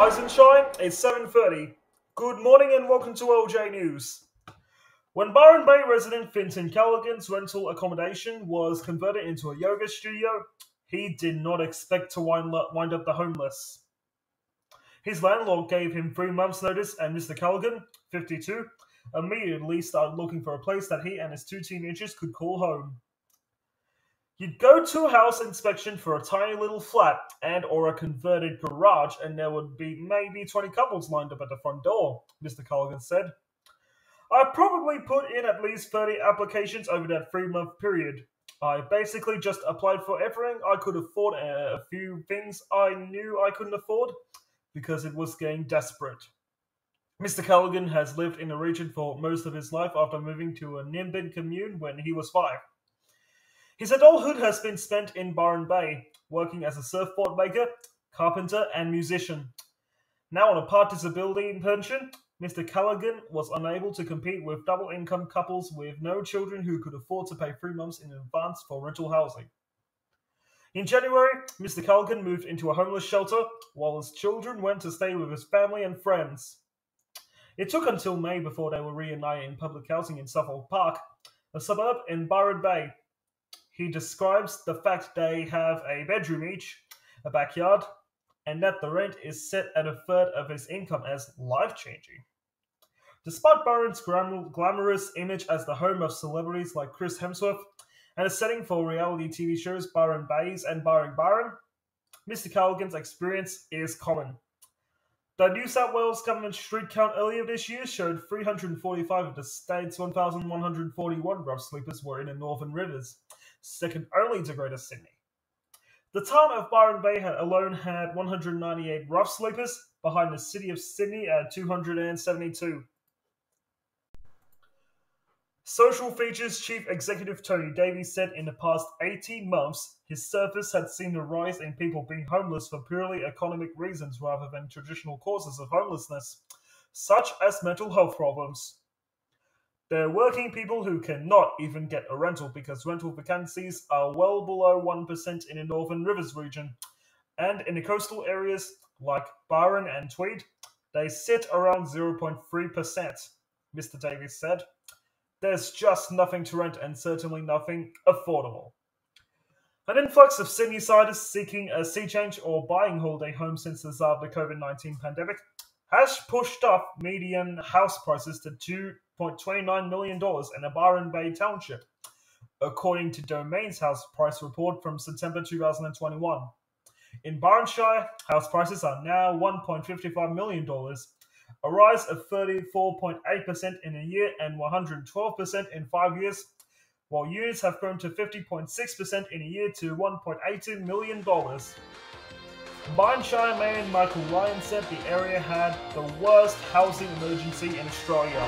Rise and shine, it's 7:30. Good morning and welcome to LJ News. When Byron Bay resident Fintan Callaghan's rental accommodation was converted into a yoga studio, he did not expect to wind up the homeless. His landlord gave him 3 months' notice, and Mr Callaghan, 52, immediately started looking for a place that he and his 2 teenagers could call home. You'd go to a house inspection for a tiny little flat and or a converted garage, and there would be maybe 20 couples lined up at the front door, Mr Callaghan said. I probably put in at least 30 applications over that 3-month period. I basically just applied for everything I could afford and a few things I knew I couldn't afford because it was getting desperate. Mr Callaghan has lived in the region for most of his life after moving to a Nimbin commune when he was 5. His adulthood has been spent in Byron Bay, working as a surfboard maker, carpenter, and musician. Now on a part disability pension, Mr Callaghan was unable to compete with double-income couples with no children who could afford to pay 3 months in advance for rental housing. In January, Mr Callaghan moved into a homeless shelter, while his children went to stay with his family and friends. It took until May before they were reunited in public housing in Suffolk Park, a suburb in Byron Bay. He describes the fact they have a bedroom each, a backyard, and that the rent is set at a third of his income as life-changing. Despite Byron's glamorous image as the home of celebrities like Chris Hemsworth and a setting for reality TV shows Byron Bays and Byron, Mr Callaghan's experience is common. The New South Wales government street count earlier this year showed 345 of the state's 1,141 rough sleepers were in the Northern Rivers, second only to Greater Sydney. The town of Byron Bay alone had 198 rough sleepers, behind the city of Sydney at 272. Social Features Chief Executive Tony Davies said in the past 18 months, his service had seen a rise in people being homeless for purely economic reasons rather than traditional causes of homelessness, such as mental health problems. They're working people who cannot even get a rental because rental vacancies are well below 1% in the Northern Rivers region, and in the coastal areas like Byron and Tweed, they sit around 0.3%, Mr Davies said. There's just nothing to rent and certainly nothing affordable. An influx of Sydney-siders seeking a sea change or buying holiday homes since the start of the COVID-19 pandemic has pushed up median house prices to $2.29 million in a Byron Bay township, according to Domain's house price report from September 2021. In Byronshire, house prices are now $1.55 million, a rise of 34.8% in a year and 112% in 5 years, while units have grown to 50.6% in a year to $1.82 million. Byronshire Mayor Michael Ryan said the area had the worst housing emergency in Australia.